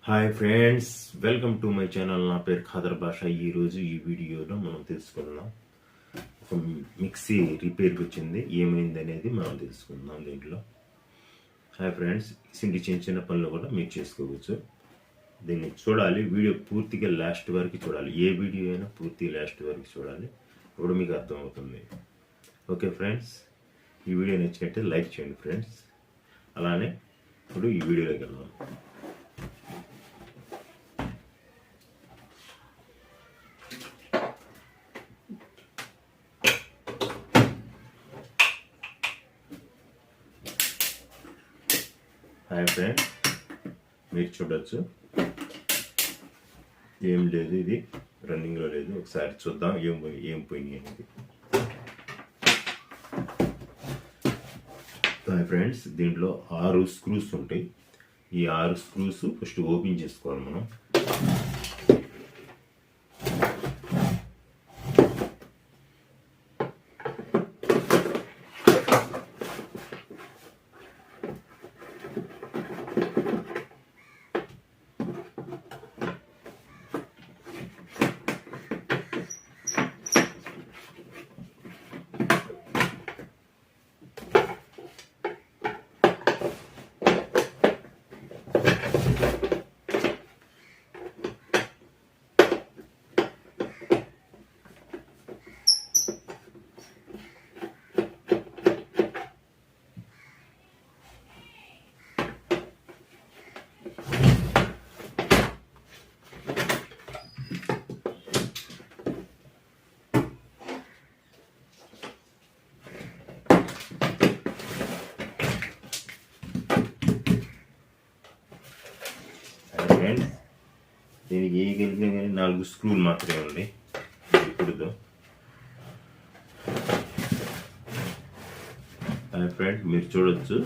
Hi friends, welcome to my channel. నా పేరు ఖాదర్ భాష. ఈరోజు ఈ వీడియోలో మనం తెలుసుకుందాం. ఒక మిక్సీ రిపేర్కి వచ్చింది, ఏమైంది అనేది మనం తెలుసుకుందాం దీంట్లో. హాయ్ ఫ్రెండ్స్, ఇంటి చిన్న చిన్న పనులు కూడా మీరు చేసుకోవచ్చు. దీన్ని చూడాలి, వీడియో పూర్తిగా లాస్ట్ వరకు చూడాలి. ఏ వీడియో అయినా పూర్తిగా లాస్ట్ వరకు చూడాలి, అప్పుడు మీకు అర్థమవుతుంది. ఓకే ఫ్రెండ్స్, ఈ వీడియో నచ్చినట్టే లైక్ చేయండి ఫ్రెండ్స్. అలానే ఇప్పుడు ఈ వీడియోలోకి వెళ్దాం. హాయ్ ఫ్రెండ్, మీరు చూడొచ్చు, ఏం లేదు, ఇది రన్నింగ్లో లేదు. ఒకసారి చూద్దాం ఏం పోయినాయి అనేది. హాయ్ ఫ్రెండ్స్, దీంట్లో 6 స్క్రూస్ ఉంటాయి. ఈ 6 స్క్రూస్ ఫస్ట్ ఓపెన్ చేసుకోవాలి మనం. దీనికి ఏ కలిపినా కానీ 4 స్క్రూలు మాత్రమే ఉన్నాయి. ఇప్పుడు ఫ్రెండ్ మీరు చూడొచ్చు,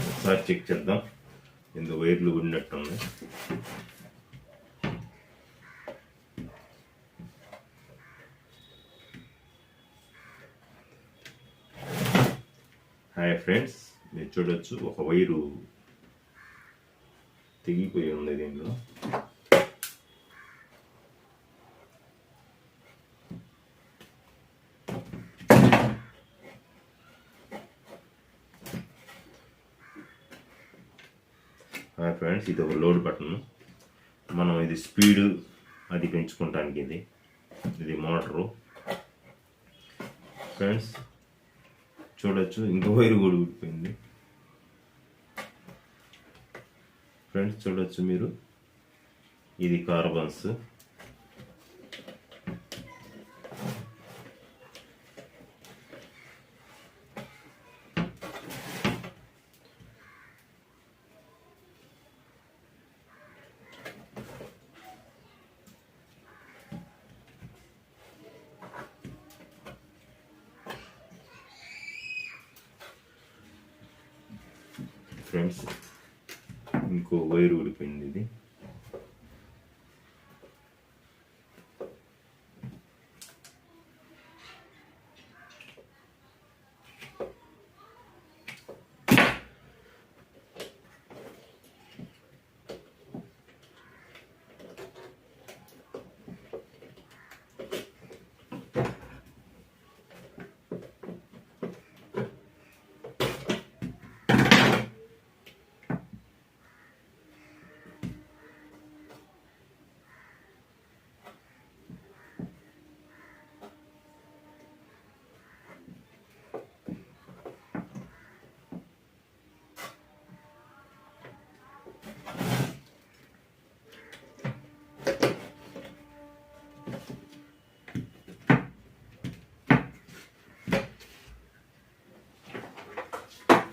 ఒకసారి చెక్ చేద్దాం. ఇంత వైర్లు ఉన్నట్టుంది. హాయ్ ఫ్రెండ్స్, మీరు చూడొచ్చు, ఒక వైరు తెగిపోయి ఉంది దీంట్లో. హాయ్ ఫ్రెండ్స్, ఇది ఒక లోడ్ బటన్. మనం ఇది స్పీడ్ అది పెంచుకోవటానికి ఇది మోటరు. ఫ్రెండ్స్ చూడొచ్చు, ఇంకో వైరు కూడా ఊడిపోయింది. ఫ్రెండ్స్ చూడొచ్చు మీరు, ఇది కార్బన్స్. ఫ్రెండ్స్ ఇంకో వైర్ ఊడిపోయింది ఇది.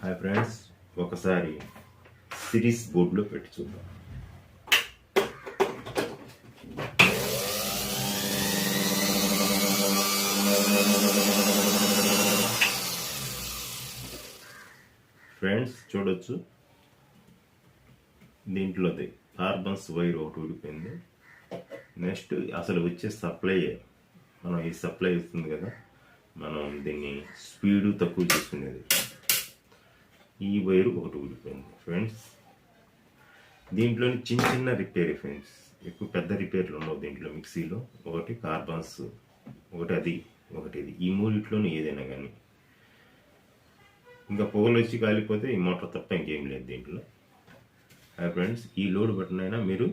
హాయ్ ఫ్రెండ్స్, ఒకసారి సిరీస్ బోర్డులో పెట్టి చూద్దాం. ఫ్రెండ్స్ చూడొచ్చు, దీంట్లోది కార్బన్స్ వైర్ ఒకటి ఊడిపోయింది. నెక్స్ట్ అసలు వచ్చే సప్లై, మనం ఈ సప్లై వస్తుంది కదా, మనం దీన్ని స్పీడు తక్కువ చేసుకునేది. ఈ వైరు ఒకటి ఊడిపోయింది ఫ్రెండ్స్. దీంట్లోని చిన్న చిన్న రిపేర్ ఫ్రెండ్స్, ఎక్కువ పెద్ద రిపేర్లు ఉండవు దీంట్లో. మిక్సీలో ఒకటి కార్బన్స్, ఒకటి అది, ఒకటి ఇది, ఈ మూడిట్లోనూ ఏదైనా కానీ. ఇంకా పొగలు వచ్చి కాలిపోతే ఈ మోటార్ తప్ప ఇంకేం లేదు దీంట్లో. ఫ్రెండ్స్, ఈ లోడ్ బటన్ అయినా మీరు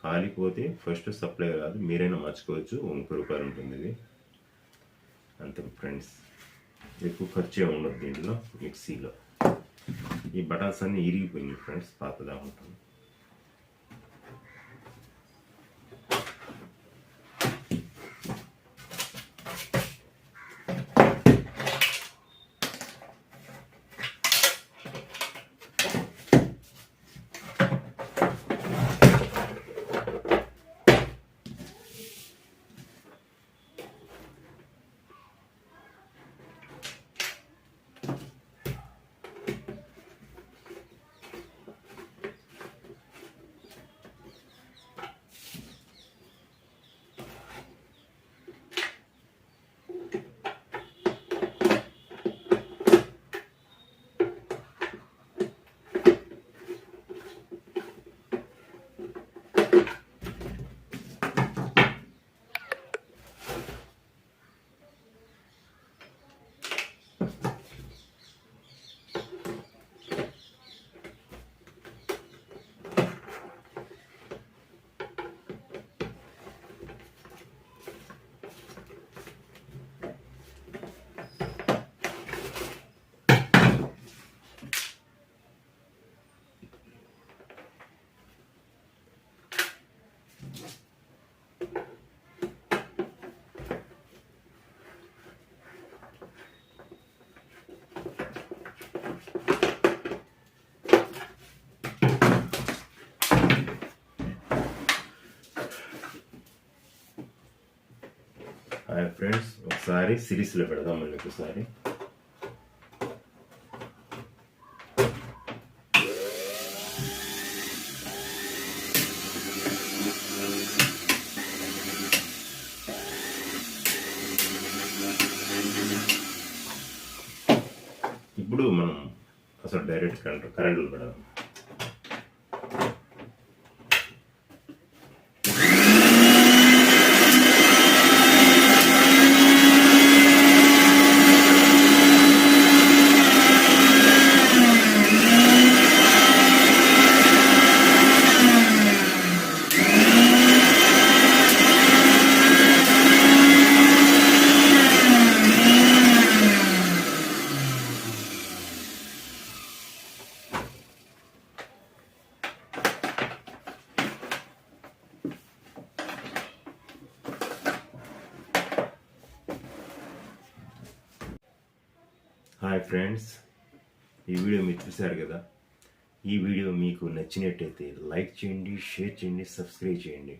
కాలిపోతే ఫస్ట్ సప్లై కాదు, మీరైనా మార్చుకోవచ్చు. 30 రూపాయలు ఉంటుంది ఇది, అంతే ఫ్రెండ్స్. ఎక్కువ ఖర్చే ఉండదు దీంట్లో మిక్సీలో. ఈ బటన్స్ అన్నీ ఇరిగిపోయినాయి ఫ్రెండ్స్, పాతదా ఉంటుంది. ఫ్రెండ్స్, ఒకసారి సిరీస్లో పెడదాం మళ్ళీ ఒకసారి. ఇప్పుడు మనం అసలు డైరెక్ట్ కరెంట్లో పెడదాం. హాయ్ ఫ్రెండ్స్, ఈ వీడియో మీరు చూశారు కదా. ఈ వీడియో మీకు నచ్చినట్టయితే లైక్ చేయండి, షేర్ చేయండి, సబ్స్క్రైబ్ చేయండి.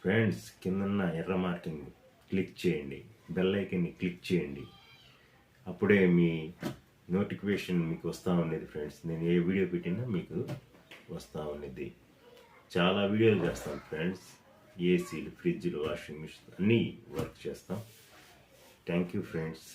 ఫ్రెండ్స్, కిందన్న ఎర్ర మార్కింగ్ క్లిక్ చేయండి, బెల్ ఐకాన్ని క్లిక్ చేయండి. అప్పుడే మీ నోటిఫికేషన్ మీకు వస్తూ ఉండేది ఫ్రెండ్స్. నేను ఏ వీడియో పెట్టినా మీకు వస్తూ ఉండేది. చాలా వీడియోలు చేస్తాం ఫ్రెండ్స్. ఏసీలు, ఫ్రిడ్జ్లు, వాషింగ్ మిషన్ అన్నీ వర్క్ చేస్తాం. Thank you friends.